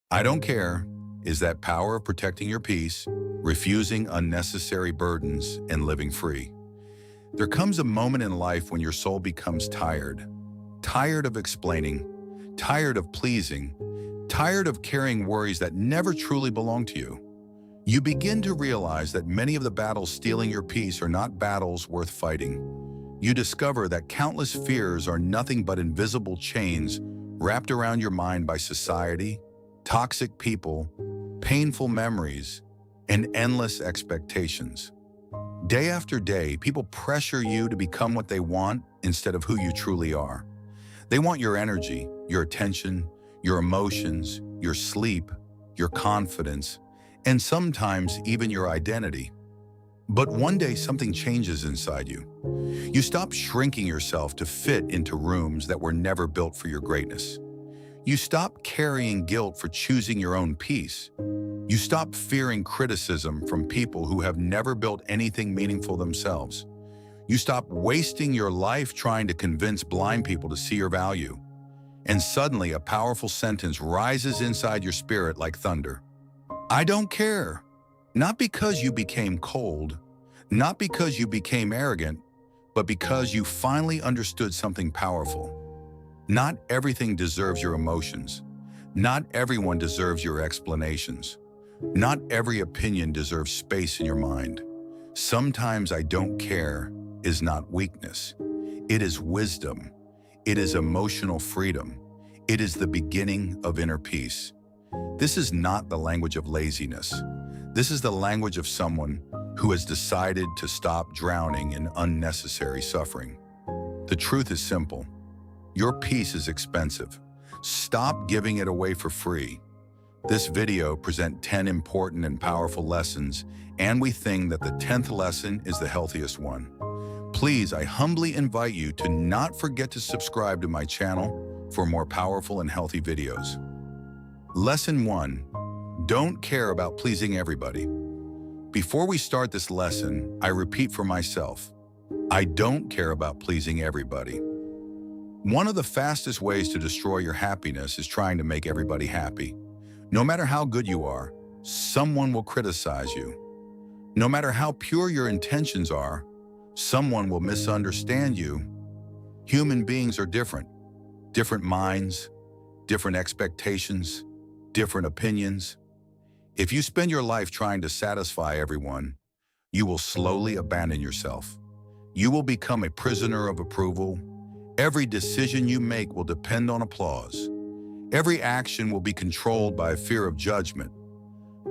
I don't care is that power of protecting your peace, refusing unnecessary burdens, and living free. There comes a moment in life when your soul becomes tired. Tired of explaining, tired of pleasing, tired of carrying worries that never truly belong to you. You begin to realize that many of the battles stealing your peace are not battles worth fighting. You discover that countless fears are nothing but invisible chains wrapped around your mind by society, toxic people, painful memories, and endless expectations. Day after day, people pressure you to become what they want instead of who you truly are. They want your energy, your attention, your emotions, your sleep, your confidence, and sometimes even your identity. But one day something changes inside you. You stop shrinking yourself to fit into rooms that were never built for your greatness. You stop carrying guilt for choosing your own peace. You stop fearing criticism from people who have never built anything meaningful themselves. You stop wasting your life trying to convince blind people to see your value. And suddenly a powerful sentence rises inside your spirit like thunder. I don't care. Not because you became cold, not because you became arrogant, but because you finally understood something powerful. Not everything deserves your emotions. Not everyone deserves your explanations. Not every opinion deserves space in your mind. Sometimes I don't care is not weakness. It is wisdom. It is emotional freedom. It is the beginning of inner peace. This is not the language of laziness. This is the language of someone who has decided to stop drowning in unnecessary suffering. The truth is simple. Your peace is expensive. Stop giving it away for free. This video presents 10 important and powerful lessons, and we think that the 10th lesson is the healthiest one. Please, I humbly invite you to not forget to subscribe to my channel for more powerful and healthy videos. Lesson 1. Don't care about pleasing everybody. Before we start this lesson, I repeat for myself, I don't care about pleasing everybody. One of the fastest ways to destroy your happiness is trying to make everybody happy. No matter how good you are, someone will criticize you. No matter how pure your intentions are, someone will misunderstand you. Human beings are different. Different minds, different expectations, different opinions. If you spend your life trying to satisfy everyone, you will slowly abandon yourself. You will become a prisoner of approval. Every decision you make will depend on applause. Every action will be controlled by a fear of judgment.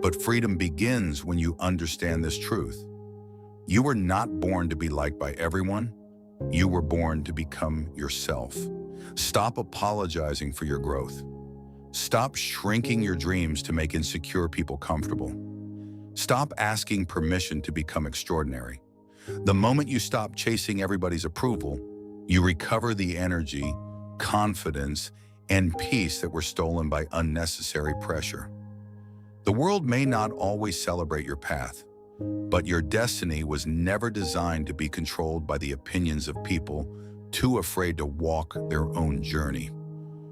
But freedom begins when you understand this truth. You were not born to be liked by everyone. You were born to become yourself. Stop apologizing for your growth. Stop shrinking your dreams to make insecure people comfortable. Stop asking permission to become extraordinary. The moment you stop chasing everybody's approval, you recover the energy, confidence, and peace that were stolen by unnecessary pressure. The world may not always celebrate your path, but your destiny was never designed to be controlled by the opinions of people too afraid to walk their own journey.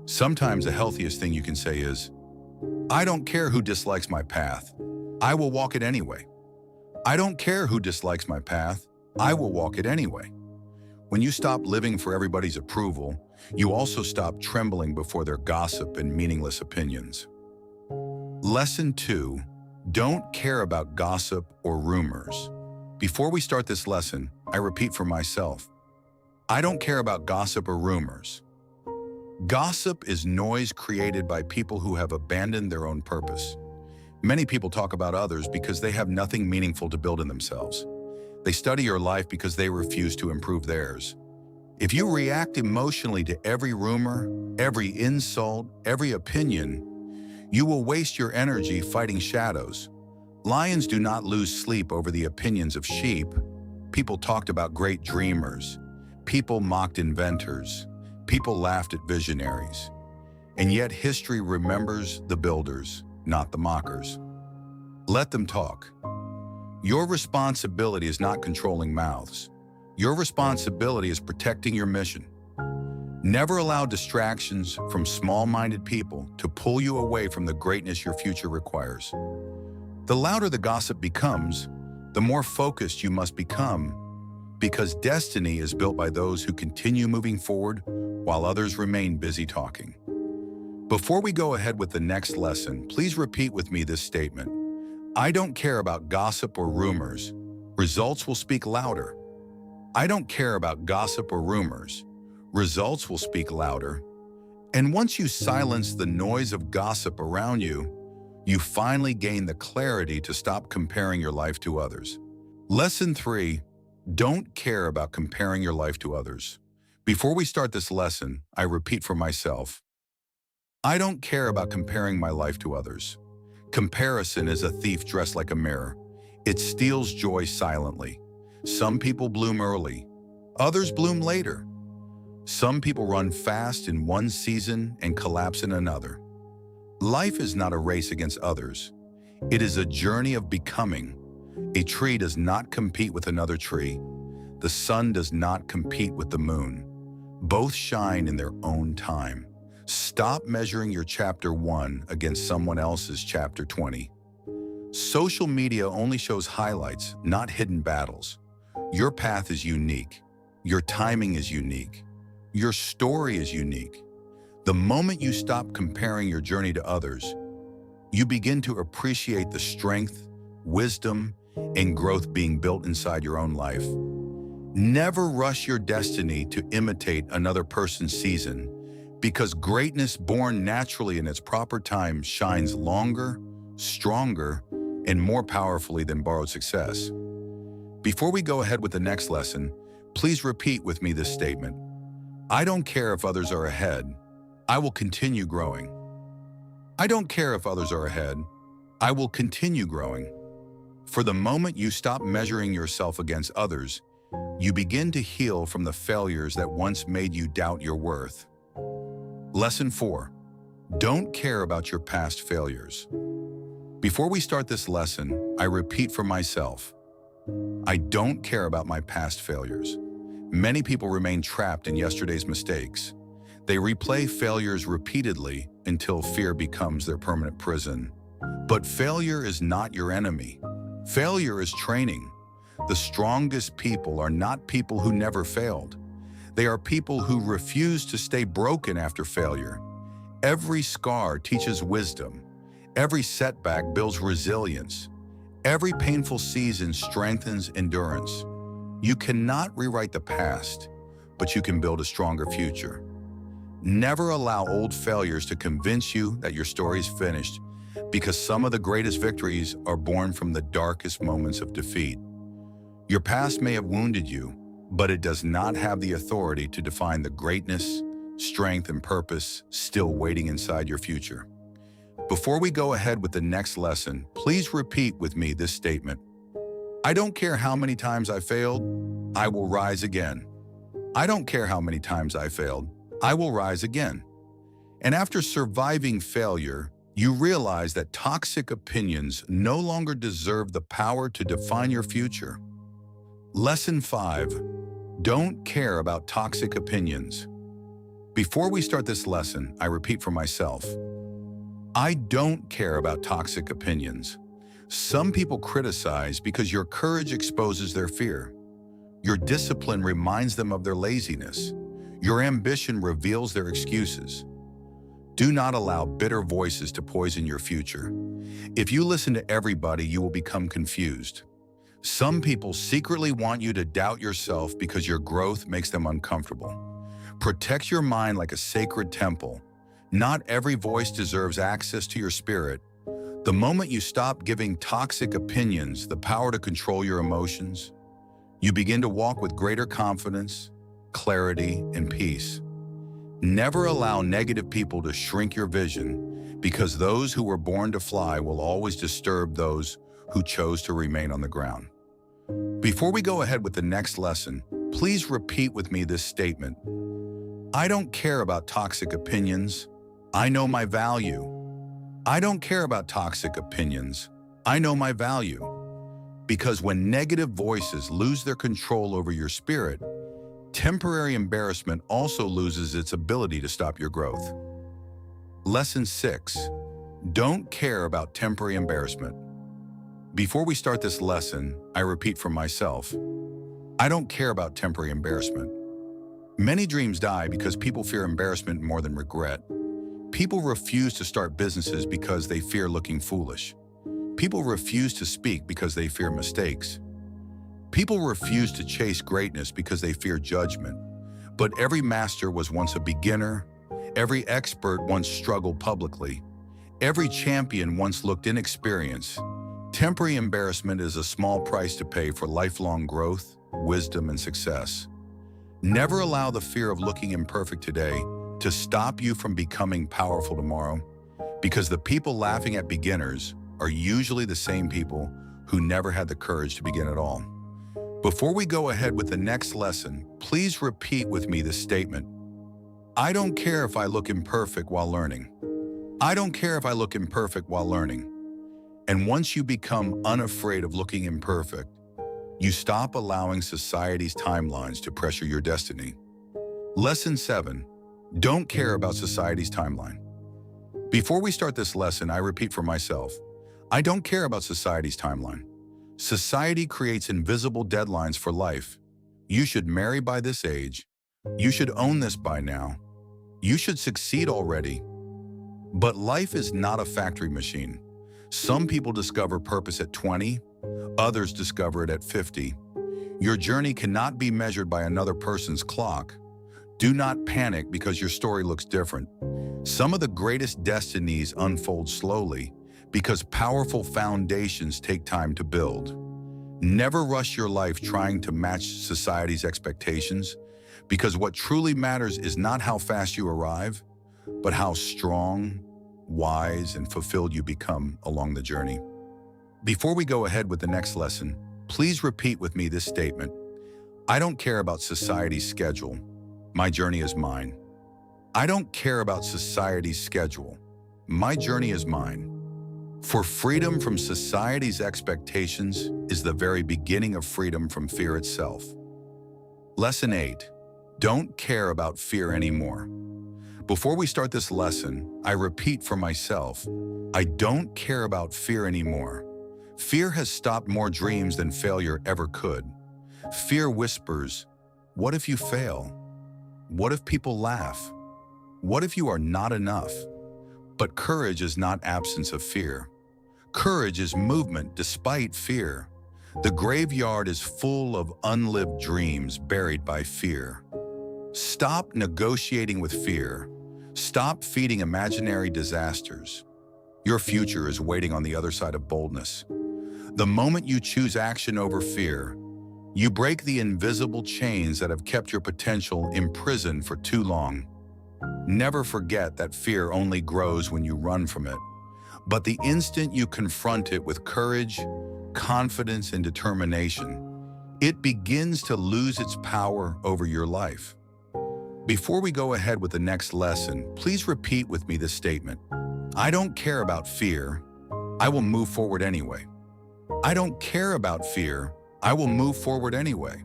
Sometimes the healthiest thing you can say is, I don't care who dislikes my path. I will walk it anyway. I don't care who dislikes my path. I will walk it anyway. When you stop living for everybody's approval, you also stop trembling before their gossip and meaningless opinions. Lesson 2. Don't care about gossip or rumors. Before we start this lesson, I repeat for myself, I don't care about gossip or rumors. Gossip is noise created by people who have abandoned their own purpose. Many people talk about others because they have nothing meaningful to build in themselves. They study your life because they refuse to improve theirs. If you react emotionally to every rumor, every insult, every opinion, you will waste your energy fighting shadows. Lions do not lose sleep over the opinions of sheep. People talked about great dreamers. People mocked inventors. People laughed at visionaries. And yet history remembers the builders, not the mockers. Let them talk. Your responsibility is not controlling mouths. Your responsibility is protecting your mission. Never allow distractions from small-minded people to pull you away from the greatness your future requires. The louder the gossip becomes, the more focused you must become, because destiny is built by those who continue moving forward while others remain busy talking. Before we go ahead with the next lesson, please repeat with me this statement. I don't care about gossip or rumors. Results will speak louder. I don't care about gossip or rumors. Results will speak louder. And once you silence the noise of gossip around you, you finally gain the clarity to stop comparing your life to others. Lesson 3. Don't care about comparing your life to others. Before we start this lesson, I repeat for myself. I don't care about comparing my life to others. Comparison is a thief dressed like a mirror. It steals joy silently. Some people bloom early. Others bloom later. Some people run fast in one season and collapse in another. Life is not a race against others. It is a journey of becoming. A tree does not compete with another tree. The sun does not compete with the moon. Both shine in their own time. Stop measuring your chapter 1 against someone else's chapter 20. Social media only shows highlights, not hidden battles. Your path is unique. Your timing is unique. Your story is unique. The moment you stop comparing your journey to others, you begin to appreciate the strength, wisdom, and growth being built inside your own life. Never rush your destiny to imitate another person's season, because greatness born naturally in its proper time shines longer, stronger, and more powerfully than borrowed success. Before we go ahead with the next lesson, please repeat with me this statement. I don't care if others are ahead. I will continue growing. I don't care if others are ahead. I will continue growing. For the moment you stop measuring yourself against others, you begin to heal from the failures that once made you doubt your worth. Lesson 4. Don't care about your past failures. Before we start this lesson, I repeat for myself. I don't care about my past failures. Many people remain trapped in yesterday's mistakes. They replay failures repeatedly until fear becomes their permanent prison. But failure is not your enemy. Failure is training. The strongest people are not people who never failed. They are people who refuse to stay broken after failure. Every scar teaches wisdom. Every setback builds resilience. Every painful season strengthens endurance. You cannot rewrite the past, but you can build a stronger future. Never allow old failures to convince you that your story is finished, because some of the greatest victories are born from the darkest moments of defeat. Your past may have wounded you, but it does not have the authority to define the greatness, strength, and purpose still waiting inside your future. Before we go ahead with the next lesson, please repeat with me this statement. I don't care how many times I failed, I will rise again. I don't care how many times I failed, I will rise again. And after surviving failure, you realize that toxic opinions no longer deserve the power to define your future. Lesson 5. Don't care about toxic opinions. Before we start this lesson, I repeat for myself. I don't care about toxic opinions. Some people criticize because your courage exposes their fear. Your discipline reminds them of their laziness. Your ambition reveals their excuses. Do not allow bitter voices to poison your future. If you listen to everybody, you will become confused. Some people secretly want you to doubt yourself because your growth makes them uncomfortable. Protect your mind like a sacred temple. Not every voice deserves access to your spirit. The moment you stop giving toxic opinions the power to control your emotions, you begin to walk with greater confidence, clarity, and peace. Never allow negative people to shrink your vision, because those who were born to fly will always disturb those who chose to remain on the ground. Before we go ahead with the next lesson, please repeat with me this statement. I don't care about toxic opinions. I know my value. I don't care about toxic opinions. I know my value. Because when negative voices lose their control over your spirit, Temporary embarrassment also loses its ability to stop your growth. Lesson 6. Don't care about temporary embarrassment. Before we start this lesson, I repeat for myself, I don't care about temporary embarrassment. Many dreams die because people fear embarrassment more than regret. People refuse to start businesses because they fear looking foolish. People refuse to speak because they fear mistakes. People refuse to chase greatness because they fear judgment. But every master was once a beginner. Every expert once struggled publicly. Every champion once looked inexperienced. Temporary embarrassment is a small price to pay for lifelong growth, wisdom, and success. Never allow the fear of looking imperfect today to stop you from becoming powerful tomorrow, because the people laughing at beginners are usually the same people who never had the courage to begin at all. Before we go ahead with the next lesson, please repeat with me this statement. I don't care if I look imperfect while learning. I don't care if I look imperfect while learning. And once you become unafraid of looking imperfect, you stop allowing society's timelines to pressure your destiny. Lesson 7. Don't care about society's timeline. Before we start this lesson, I repeat for myself, I don't care about society's timeline. Society creates invisible deadlines for life. You should marry by this age. You should own this by now. You should succeed already. But life is not a factory machine. Some people discover purpose at 20, others discover it at 50. Your journey cannot be measured by another person's clock. Do not panic because your story looks different. Some of the greatest destinies unfold slowly because powerful foundations take time to build. Never rush your life trying to match society's expectations, because what truly matters is not how fast you arrive, but how strong, wise, and fulfilled you become along the journey. Before we go ahead with the next lesson, please repeat with me this statement. I don't care about society's schedule. My journey is mine. I don't care about society's schedule. My journey is mine. For freedom from society's expectations is the very beginning of freedom from fear itself. Lesson 8. Don't care about fear anymore. Before we start this lesson, I repeat for myself, I don't care about fear anymore. Fear has stopped more dreams than failure ever could. Fear whispers, what if you fail? What if people laugh? What if you are not enough? But courage is not absence of fear. Courage is movement despite fear. The graveyard is full of unlived dreams buried by fear. Stop negotiating with fear. Stop feeding imaginary disasters. Your future is waiting on the other side of boldness. The moment you choose action over fear, you break the invisible chains that have kept your potential imprisoned for too long. Never forget that fear only grows when you run from it. But the instant you confront it with courage, confidence, and determination, it begins to lose its power over your life. Before we go ahead with the next lesson, please repeat with me this statement. I don't care about fear. I will move forward anyway. I don't care about fear. I will move forward anyway.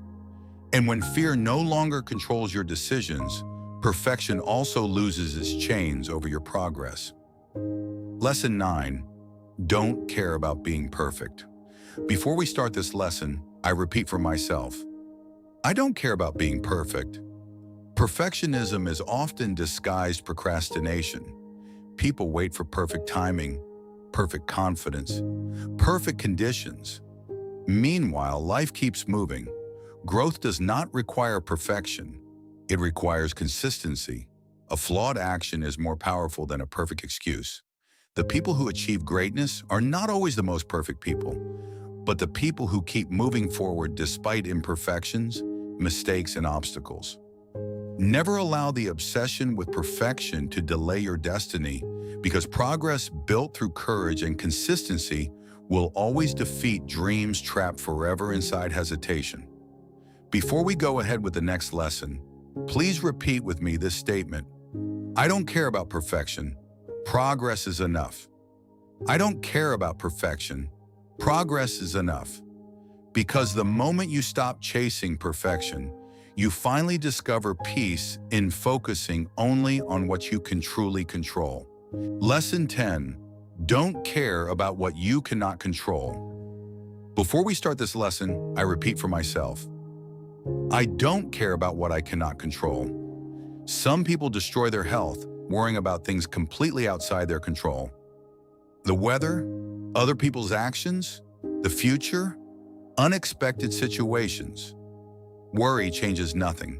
And when fear no longer controls your decisions, perfection also loses its chains over your progress. Lesson 9. Don't care about being perfect. Before we start this lesson, I repeat for myself. I don't care about being perfect. Perfectionism is often disguised procrastination. People wait for perfect timing, perfect confidence, perfect conditions. Meanwhile, life keeps moving. Growth does not require perfection. It requires consistency. A flawed action is more powerful than a perfect excuse. The people who achieve greatness are not always the most perfect people, but the people who keep moving forward despite imperfections, mistakes, and obstacles. Never allow the obsession with perfection to delay your destiny, because progress built through courage and consistency will always defeat dreams trapped forever inside hesitation. Before we go ahead with the next lesson, please repeat with me this statement. I don't care about perfection. Progress is enough. I don't care about perfection. Progress is enough. Because the moment you stop chasing perfection, You finally discover peace in focusing only on what you can truly control. Lesson 10. Don't care about what you cannot control. Before we start this lesson, I repeat for myself. I don't care about what I cannot control. Some people destroy their health, worrying about things completely outside their control. The weather, other people's actions, the future, unexpected situations. Worry changes nothing.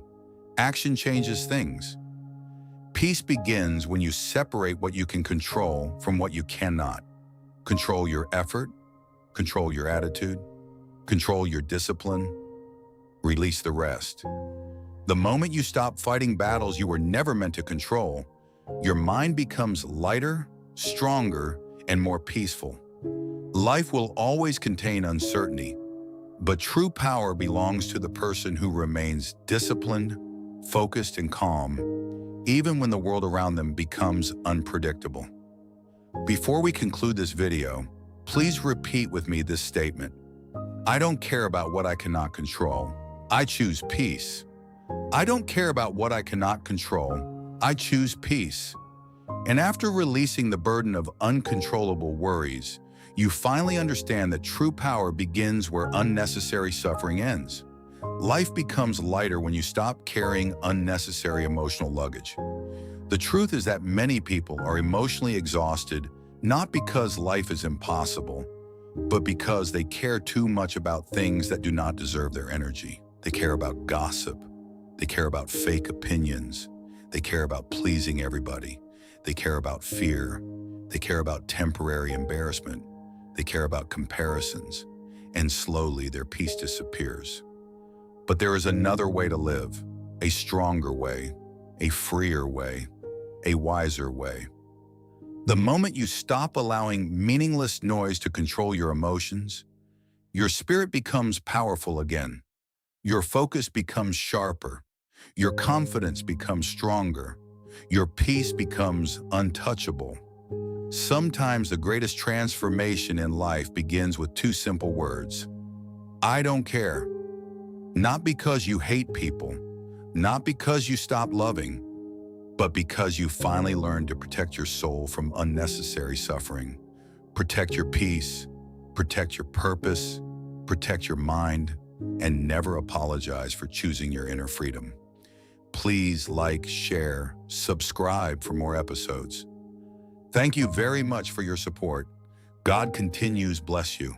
Action changes things. Peace begins when you separate what you can control from what you cannot. Control your effort, control your attitude, control your discipline, release the rest. The moment you stop fighting battles you were never meant to control, your mind becomes lighter, stronger, and more peaceful. Life will always contain uncertainty, but true power belongs to the person who remains disciplined, focused, and calm, even when the world around them becomes unpredictable. Before we conclude this video, please repeat with me this statement. I don't care about what I cannot control. I choose peace. I don't care about what I cannot control. I choose peace. And after releasing the burden of uncontrollable worries, you finally understand that true power begins where unnecessary suffering ends. Life becomes lighter when you stop carrying unnecessary emotional luggage. The truth is that many people are emotionally exhausted not because life is impossible, but because they care too much about things that do not deserve their energy. They care about gossip. They care about fake opinions. They care about pleasing everybody. They care about fear. They care about temporary embarrassment. They care about comparisons. And slowly their peace disappears. But there is another way to live, a stronger way, a freer way, a wiser way. The moment you stop allowing meaningless noise to control your emotions, your spirit becomes powerful again. Your focus becomes sharper. Your confidence becomes stronger. Your peace becomes untouchable. Sometimes the greatest transformation in life begins with two simple words. I don't care. Not because you hate people, not because you stop loving, but because you finally learned to protect your soul from unnecessary suffering. Protect your peace, protect your purpose, protect your mind, and never apologize for choosing your inner freedom. Please like, share, subscribe for more episodes. Thank you very much for your support. God continues bless you.